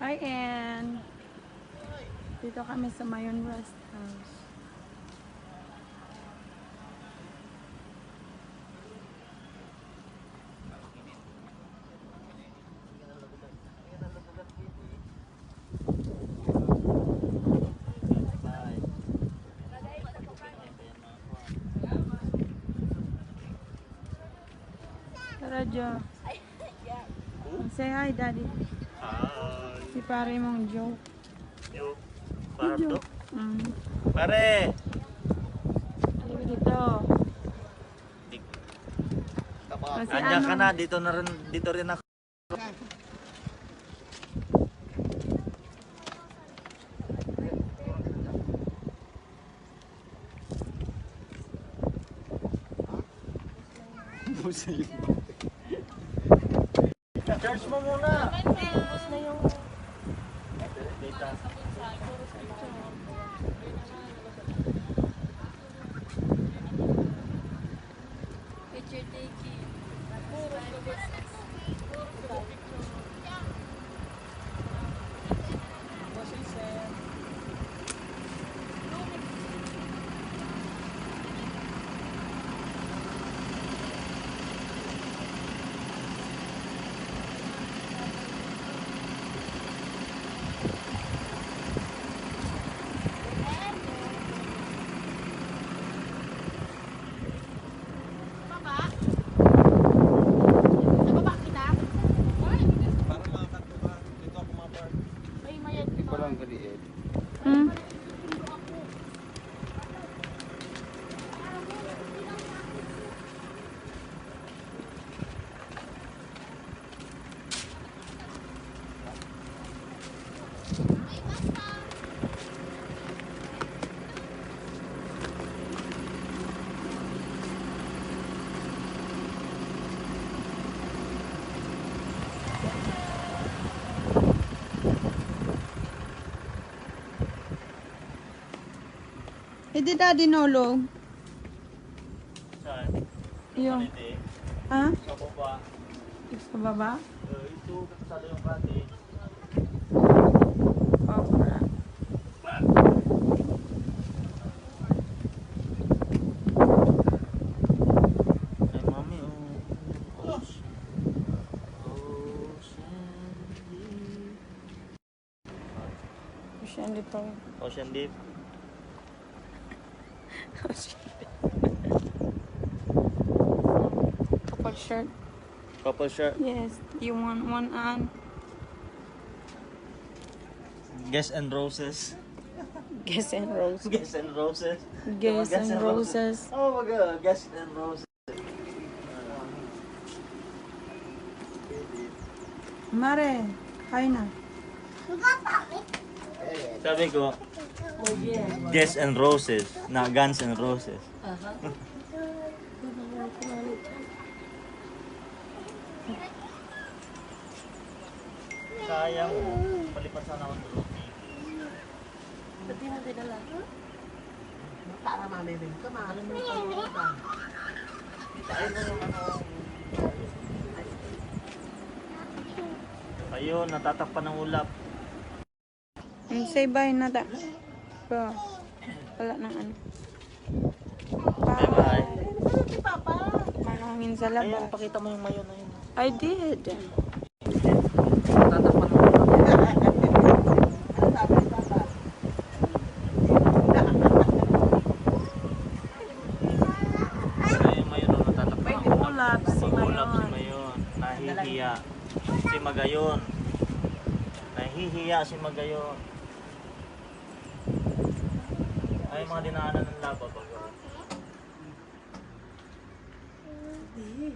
Hi, Ann. Dito kami sa Mayon Rest House. Tara, Jo. Say hi, Daddy. Hi. Si pare mong Joe. Yo. Parang to? Mm. Pare! Halika dito. Kasi Andiyan ka ano? na, dito rin ako. Charge mo muna. Ubus na yung Data. picture taking. Hmm? Hindi, Daddy, Nolo. Saan? Yung, Hindi. ha? Sa baba. Sa baba? Ito, kasalo yung cottage. Okra. Ay, mami, oh. Ocean dito. Ocean Deep. Couple shirt. Couple shirt. Yes. Do you want one on? Guess and Roses. Guess and Roses. Guess and Roses. Guess and Roses. Oh my god, Guess and Roses. Mare, hi na. Sabi ko, Guess and Roses, na Guns and Roses. Sayang, palipat sana ako ng Rupi. Ba't di mo dinala? Para mamimin ka, maalam mo yung ka. Ayun, natatakpan ng ulap. Say bye na ta. Bro. Wala nang ano. Bye bye. Manangin sa Ayun, labas. pakita mo yung mayo na yun. I did. Natatakpan ng ulap. Ayun, yung mayo na natatakpan ng ulap. Ulap si Ulap si Mayon. Mayon. Nahihiya. Si Magayon. Nahihiya si Magayon. Ay, mga dinaanan ng laba ba? Hindi.